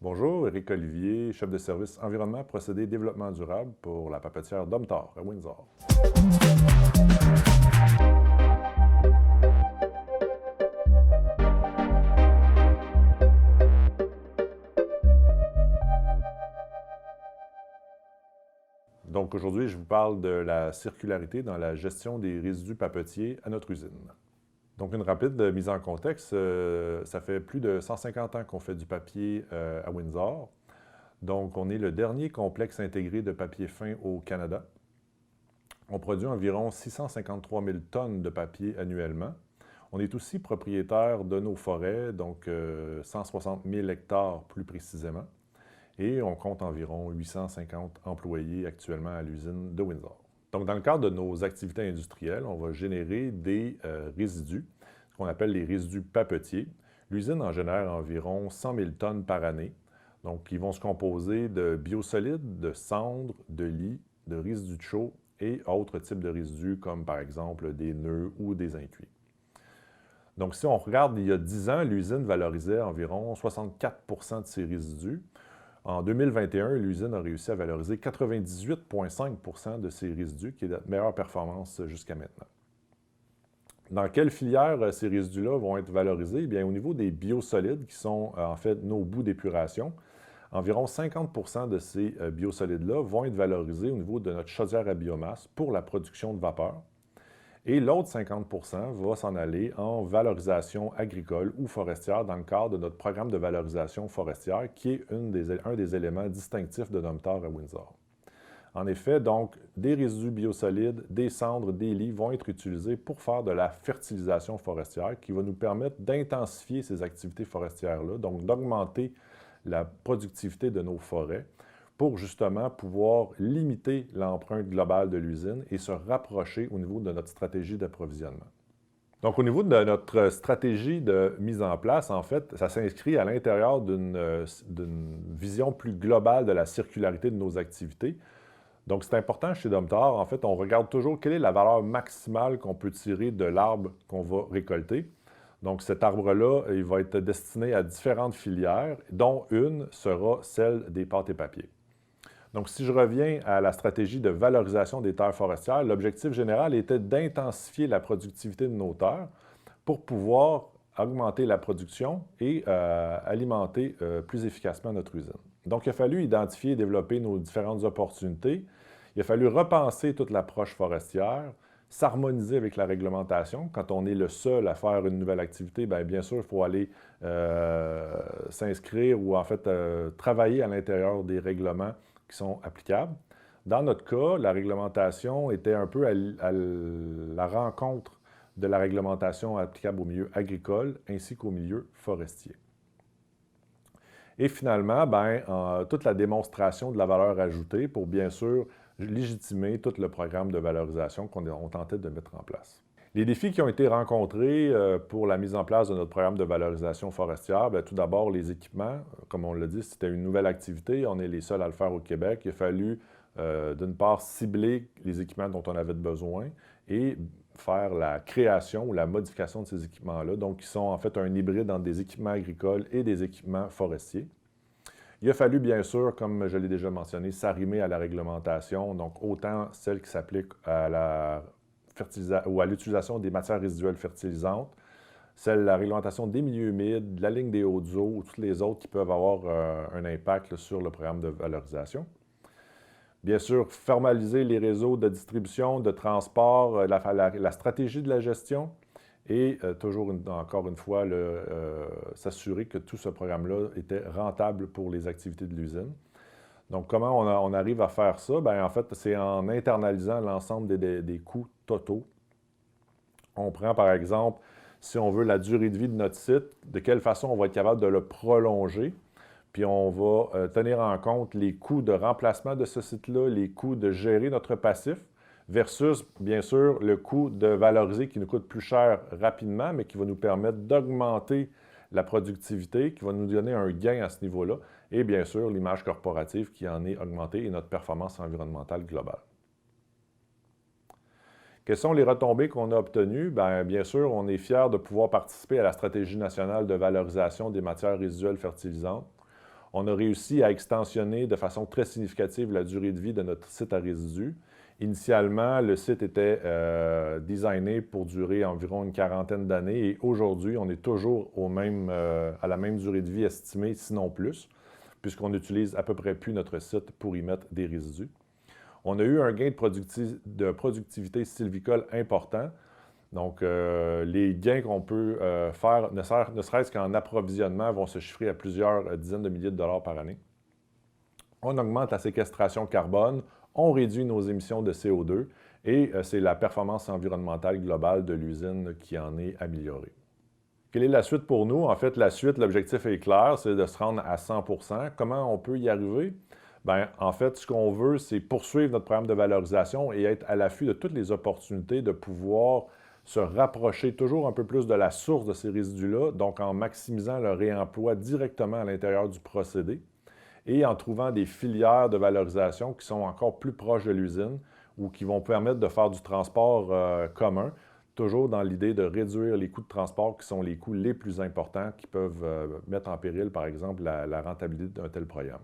Bonjour, Éric Olivier, chef de service environnement, procédés, développement durable pour la papetière Domtar à Windsor. Donc aujourd'hui, je vous parle de la circularité dans la gestion des résidus papetiers à notre usine. Donc une rapide mise en contexte, ça fait plus de 150 ans qu'on fait du papier à Windsor. Donc on est le dernier complexe intégré de papier fin au Canada. On produit environ 653 000 tonnes de papier annuellement. On est aussi propriétaire de nos forêts, donc 160 000 hectares plus précisément. Et on compte environ 850 employés actuellement à l'usine de Windsor. Donc, dans le cadre de nos activités industrielles, on va générer des résidus, ce qu'on appelle les résidus papetiers. L'usine en génère environ 100 000 tonnes par année. Donc, ils vont se composer de biosolides, de cendres, de lis, de résidus de chaux et autres types de résidus comme par exemple des nœuds ou des incuits. Donc, si on regarde il y a 10 ans, l'usine valorisait environ 64 de ses résidus. En 2021, l'usine a réussi à valoriser 98,5 de ses résidus, qui est la meilleure performance jusqu'à maintenant. Dans quelle filière ces résidus-là vont être valorisés? Bien, au niveau des biosolides, qui sont en fait nos boues d'épuration, environ 50 de ces biosolides-là vont être valorisés au niveau de notre chaudière à biomasse pour la production de vapeur. Et l'autre 50 va s'en aller en valorisation agricole ou forestière dans le cadre de notre programme de valorisation forestière, qui est un des éléments distinctifs de Domtar à Windsor. En effet, donc, des résidus biosolides, des cendres, des lis vont être utilisés pour faire de la fertilisation forestière qui va nous permettre d'intensifier ces activités forestières-là, donc d'augmenter la productivité de nos forêts, pour justement pouvoir limiter l'empreinte globale de l'usine et se rapprocher au niveau de notre stratégie d'approvisionnement. Donc, au niveau de notre stratégie de mise en place, en fait, ça s'inscrit à l'intérieur d'une vision plus globale de la circularité de nos activités. Donc, c'est important chez Domtar, en fait, on regarde toujours quelle est la valeur maximale qu'on peut tirer de l'arbre qu'on va récolter. Donc, cet arbre-là, il va être destiné à différentes filières, dont une sera celle des pâtes et papiers. Donc, si je reviens à la stratégie de valorisation des terres forestières, l'objectif général était d'intensifier la productivité de nos terres pour pouvoir augmenter la production et alimenter plus efficacement notre usine. Donc, il a fallu identifier et développer nos différentes opportunités. Il a fallu repenser toute l'approche forestière, s'harmoniser avec la réglementation. Quand on est le seul à faire une nouvelle activité, bien sûr, il faut aller s'inscrire ou en fait travailler à l'intérieur des règlements qui sont applicables. Dans notre cas, la réglementation était un peu à la rencontre de la réglementation applicable au milieu agricole ainsi qu'au milieu forestier. Et finalement, toute la démonstration de la valeur ajoutée pour bien sûr légitimer tout le programme de valorisation qu'on tentait de mettre en place. Les défis qui ont été rencontrés pour la mise en place de notre programme de valorisation forestière, tout d'abord les équipements. Comme on l'a dit, c'était une nouvelle activité. On est les seuls à le faire au Québec. Il a fallu, d'une part, cibler les équipements dont on avait besoin et faire la création ou la modification de ces équipements-là, donc qui sont en fait un hybride entre des équipements agricoles et des équipements forestiers. Il a fallu, bien sûr, comme je l'ai déjà mentionné, s'arrimer à la réglementation, donc autant celle qui s'applique à l'utilisation des matières résiduelles fertilisantes, la réglementation des milieux humides, de la ligne des hautes eaux ou toutes les autres qui peuvent avoir un impact sur le programme de valorisation. Bien sûr, formaliser les réseaux de distribution, de transport, la stratégie de la gestion et toujours, encore une fois, s'assurer que tout ce programme-là était rentable pour les activités de l'usine. Donc, comment on arrive à faire ça? En fait, c'est en internalisant l'ensemble des coûts totaux. On prend, par exemple, si on veut la durée de vie de notre site, de quelle façon on va être capable de le prolonger. Puis on va tenir en compte les coûts de remplacement de ce site-là, les coûts de gérer notre passif, versus, bien sûr, le coût de valoriser qui nous coûte plus cher rapidement, mais qui va nous permettre d'augmenter la productivité, qui va nous donner un gain à ce niveau-là, et bien sûr, l'image corporative qui en est augmentée et notre performance environnementale globale. Quelles sont les retombées qu'on a obtenues? Bien sûr, on est fiers de pouvoir participer à la stratégie nationale de valorisation des matières résiduelles fertilisantes. On a réussi à extensionner de façon très significative la durée de vie de notre site à résidus. Initialement, le site était designé pour durer environ une quarantaine d'années et aujourd'hui, on est toujours à la même durée de vie estimée, sinon plus, puisqu'on n'utilise à peu près plus notre site pour y mettre des résidus. On a eu un gain de productivité sylvicole important. Donc, les gains qu'on peut faire, ne serait-ce qu'en approvisionnement, vont se chiffrer à plusieurs dizaines de milliers de dollars par année. On augmente la séquestration carbone, on réduit nos émissions de CO2 et c'est la performance environnementale globale de l'usine qui en est améliorée. Quelle est la suite pour nous? En fait, la suite, l'objectif est clair, c'est de se rendre à 100 %. Comment on peut y arriver? Bien, en fait, ce qu'on veut, c'est poursuivre notre programme de valorisation et être à l'affût de toutes les opportunités de pouvoir se rapprocher toujours un peu plus de la source de ces résidus-là, donc en maximisant leur réemploi directement à l'intérieur du procédé et en trouvant des filières de valorisation qui sont encore plus proches de l'usine ou qui vont permettre de faire du transport commun, toujours dans l'idée de réduire les coûts de transport qui sont les coûts les plus importants qui peuvent mettre en péril, par exemple, la rentabilité d'un tel programme.